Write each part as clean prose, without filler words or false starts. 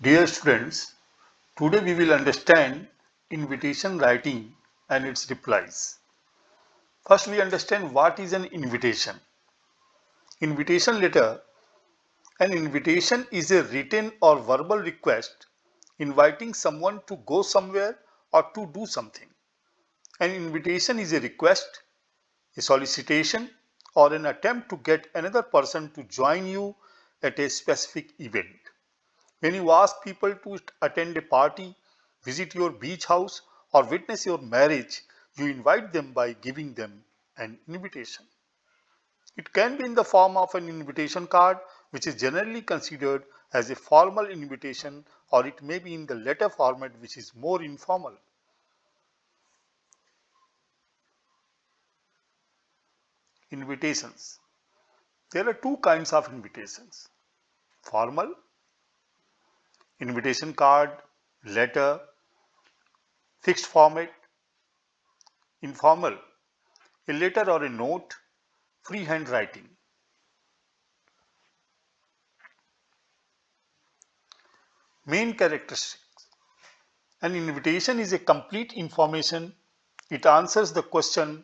Dear students, today we will understand invitation writing and its replies. First, we understand what is an invitation. Invitation letter. An invitation is a written or verbal request inviting someone to go somewhere or to do something. An invitation is a request, a solicitation, or an attempt to get another person to join you at a specific event. When you ask people to attend a party, visit your beach house, or witness your marriage, you invite them by giving them an invitation. It can be in the form of an invitation card, which is generally considered as a formal invitation, or it may be in the letter format, which is more informal. Invitations. There are two kinds of invitations: formal, invitation card, letter, fixed format; informal, a letter or a note, freehand writing. Main characteristics. An invitation is a complete information. It answers the question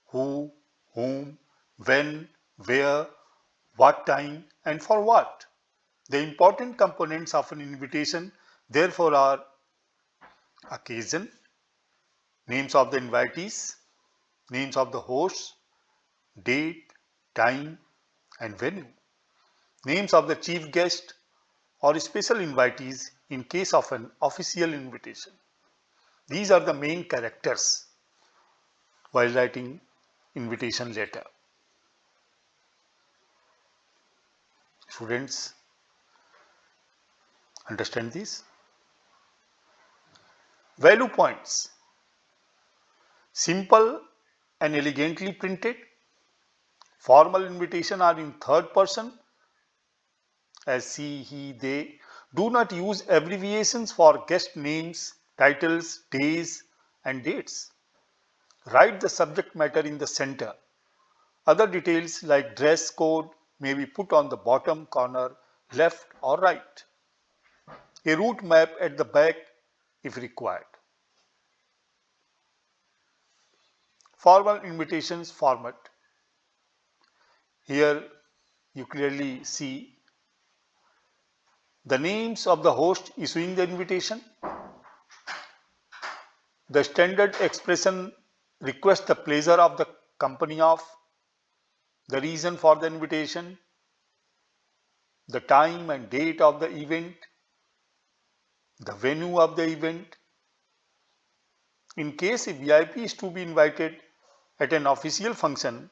who, whom, when, where, what time, and for what. The important components of an invitation therefore are occasion, names of the invitees, names of the hosts, date, time, and venue, names of the chief guest or special invitees in case of an official invitation. These are the main characters while writing invitation letter. Students, understand this? Value points. Simple and elegantly printed. Formal invitation are in third person as she, he, they. Do not use abbreviations for guest names, titles, days, and dates. Write the subject matter in the center. Other details like dress code may be put on the bottom corner, left or right. A route map at the back if required. Formal invitations format. Here you clearly see the names of the host issuing the invitation. The standard expression requests the pleasure of the company of, the reason for the invitation, the time and date of the event, the venue of the event. In case a VIP is to be invited at an official function,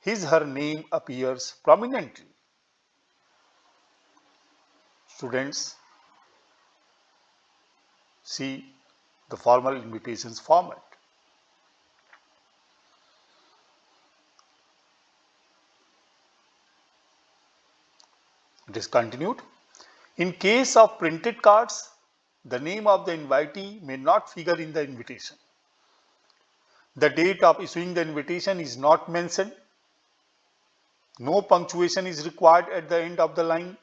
his/her name appears prominently. Students, see the formal invitations format. It is continued. In case of printed cards, the name of the invitee may not figure in the invitation. The date of issuing the invitation is not mentioned. No punctuation is required at the end of the line.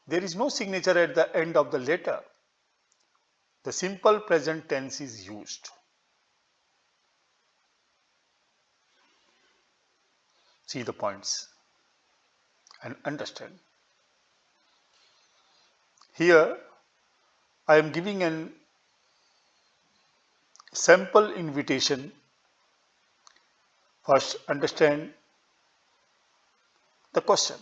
There is no signature at the end of the letter. The simple present tense is used. See the points and understand. Here I am giving an sample invitation. First, understand the question.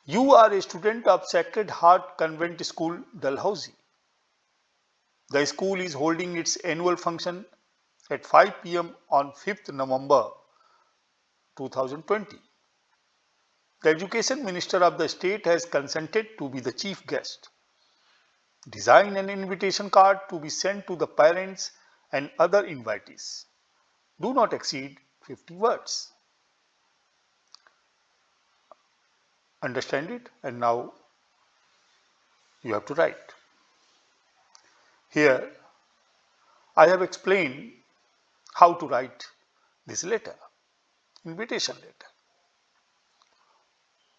You are a student of Sacred Heart Convent School, Dalhousie. The school is holding its annual function at 5 p.m. on 5th November 2020. The Education Minister of the state has consented to be the chief guest. Design an invitation card to be sent to the parents and other invitees. Do not exceed 50 words. Understand it? And now you have to write. Here I have explained how to write this letter, invitation letter.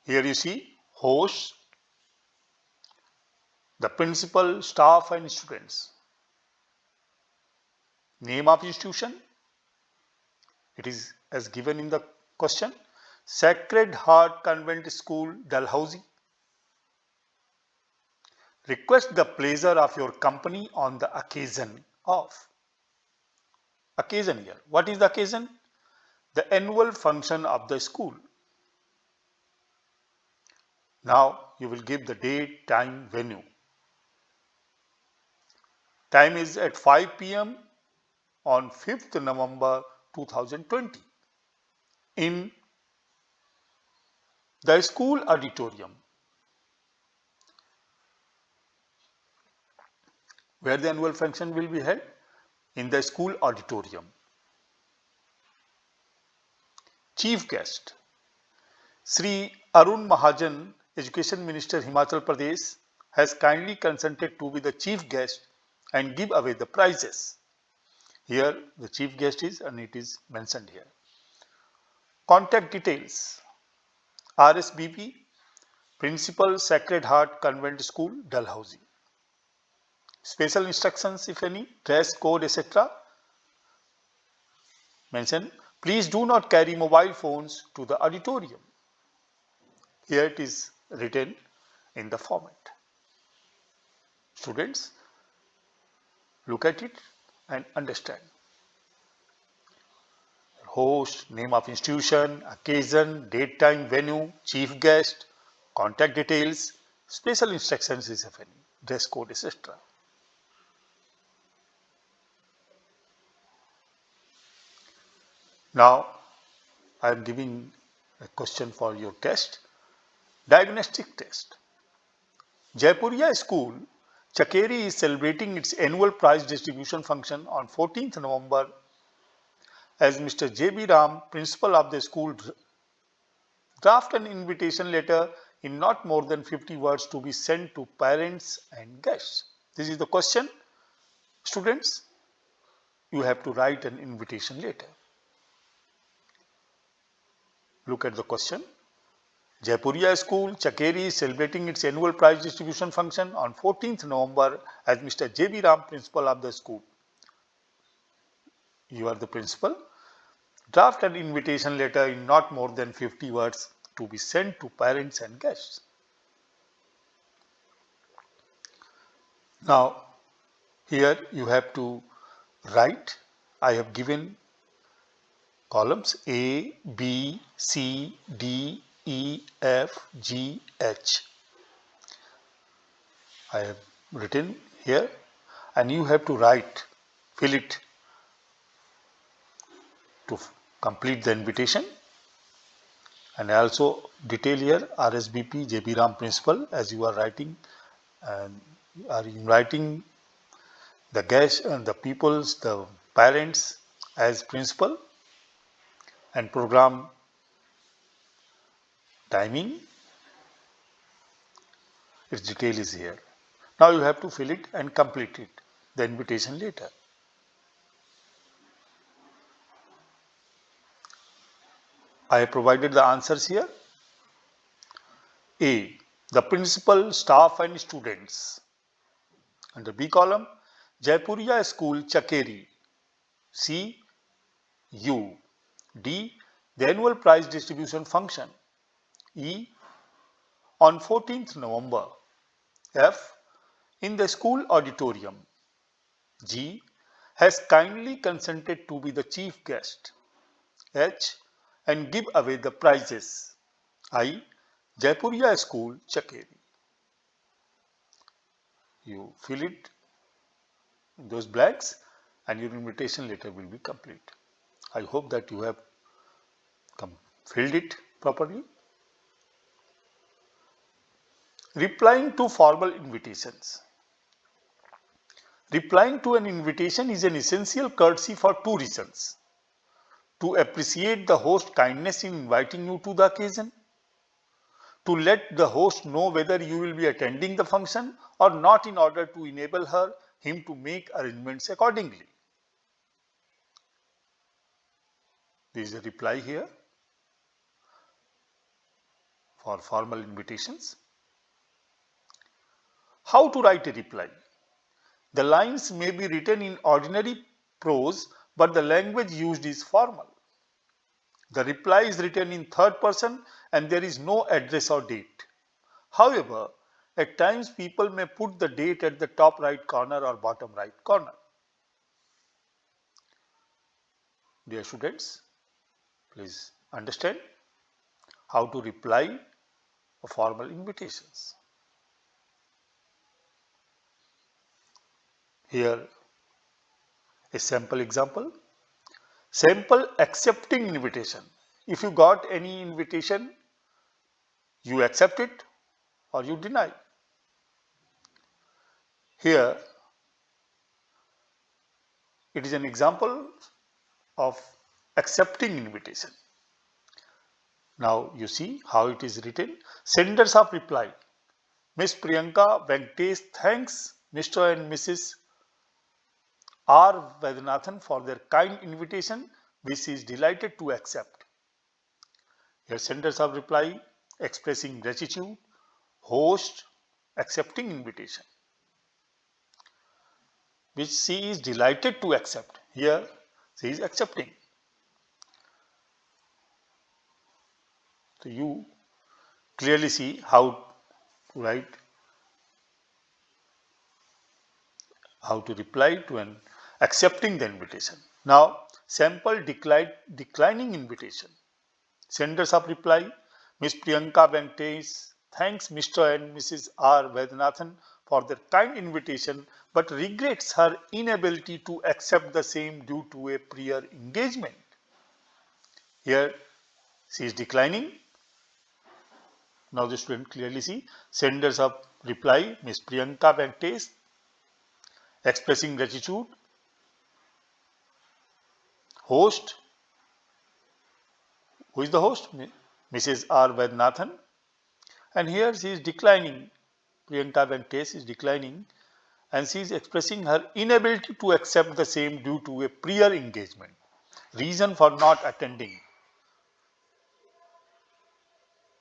Here you see host, the principal, staff and students. Name of institution, it is as given in the question, Sacred Heart Convent School, Dalhousie. Request the pleasure of your company on the occasion of. Occasion here. What is the occasion? The annual function of the school. Now you will give the date, time, venue. Time is at 5 p.m. on 5th November 2020 in the school auditorium, where the annual function will be held, in the school auditorium. Chief guest, Sri Arun Mahajan, Education Minister, Himachal Pradesh, has kindly consented to be the chief guest and give away the prizes. Here the chief guest is, and it is mentioned here. Contact details, RSBP, Principal, Sacred Heart Convent School, Dalhousie. Special instructions, if any, dress code, etc. Mention, please do not carry mobile phones to the auditorium. Here it is written in the format. Students, look at it and understand. Host, name of institution, occasion, date, time, venue, chief guest, contact details, special instructions, if any, dress code, etc. Now, I am giving a question for your test. Diagnostic test. Jaipuria School, Chakeri is celebrating its annual prize distribution function on 14th November as Mr. J.B. Ram, principal of the school, draft an invitation letter in not more than 50 words to be sent to parents and guests. This is the question. Students, you have to write an invitation letter. Look at the question. Jaipuria School, Chakeri is celebrating its annual prize distribution function on 14th November as Mr. J.B. Ram, principal of the school. You are the principal. Draft an invitation letter in not more than 50 words to be sent to parents and guests. Now, here you have to write. I have given columns A, B, C, D, E, F, G, H. I have written here, and you have to write, fill it to complete the invitation. And I also detail here RSBP J.B. Ram principal, as you are writing, and are inviting the guests and the peoples, the parents as principal, and program timing, its detail is here. Now you have to fill it and complete it, the invitation letter. I have provided the answers here. A, the principal, staff and students. Under B column, Jaipuria School, Chakeri. C, U. D, the annual prize distribution function. E, on 14th November. F, in the school auditorium. G, has kindly consented to be the chief guest. H, and give away the prizes. I, Jaipuria School, Chakeri. You fill it in those blanks and your invitation letter will be complete. I hope that you have filled it properly. Replying to formal invitations. Replying to an invitation is an essential courtesy for two reasons. To appreciate the host's kindness in inviting you to the occasion, to let the host know whether you will be attending the function or not in order to enable him to make arrangements accordingly. There is a reply here. for formal invitations. How to write a reply? The lines may be written in ordinary prose, but the language used is formal. The reply is written in third person and there is no address or date. However, at times people may put the date at the top right corner or bottom right corner. Dear students, please understand how to reply to formal invitations. Here a sample example. Sample accepting invitation. If you got any invitation, you accept it or you deny. Here it is an example of accepting invitation. Now you see how it is written. Senders of reply. Miss Priyanka Venkatesh thanks Mr. and Mrs. R. Vaidyanathan for their kind invitation, which she is delighted to accept. Here senders of reply expressing gratitude, host accepting invitation, which she is delighted to accept. Here she is accepting. So you clearly see how to write, how to reply to an accepting the invitation. Now sample declining invitation. Senders of reply, Miss Priyanka Venkatesh thanks Mr. and Mrs. R. Vaidyanathan for their kind invitation but regrets her inability to accept the same due to a prior engagement. Here she is declining. Now the student clearly see senders of reply, Miss Priyanka Venkatesh expressing gratitude, host, who is the host? Mrs. R. Vaidyanathan, and here she is declining. Priyanka Venkatesh is declining and she is expressing her inability to accept the same due to a prior engagement. Reason for not attending.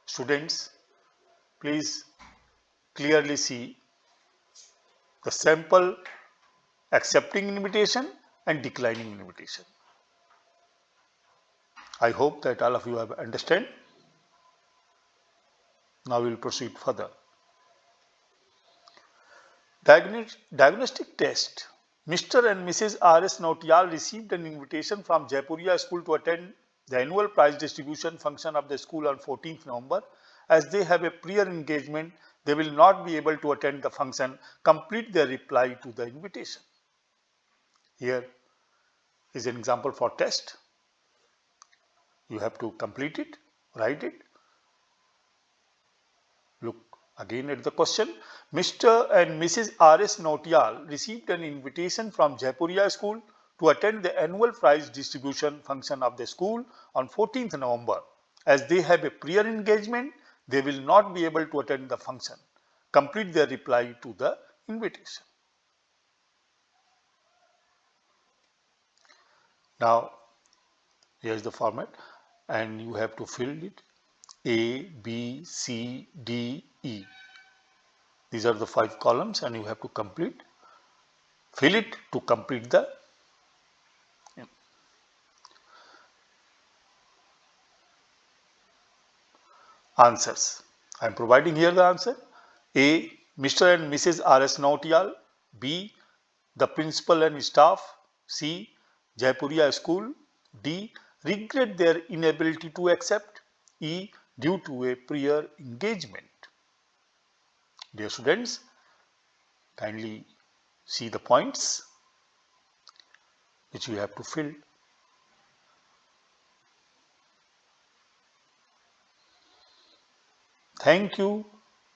Students, please clearly see the sample accepting invitation and declining invitation. I hope that all of you have understand. Now we will proceed further. Diagnostic test. Mr. and Mrs. R.S. Nautiyal received an invitation from Jaipuria School to attend the annual prize distribution function of the school on 14th November. As they have a prior engagement, they will not be able to attend the function. Complete their reply to the invitation. Here is an example for test. You have to complete it, write it. Look again at the question. Mr. and Mrs. R.S. Nautiyal received an invitation from Jaipuria School to attend the annual prize distribution function of the school on 14th November. As they have a prior engagement, they will not be able to attend the function. Complete their reply to the invitation. Now, here is the format and you have to fill it A, B, C, D, E. These are the 5 columns and you have to complete, fill it to complete the answers. I am providing here the answer. A. Mr. and Mrs. R.S. Nautiyal. B. The principal and staff. C. Jaipuria School. D. Regret their inability to accept. E. Due to a prior engagement. Dear students, kindly see the points which you have to fill. Thank you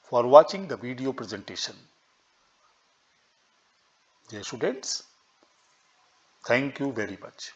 for watching the video presentation. Dear students, thank you very much.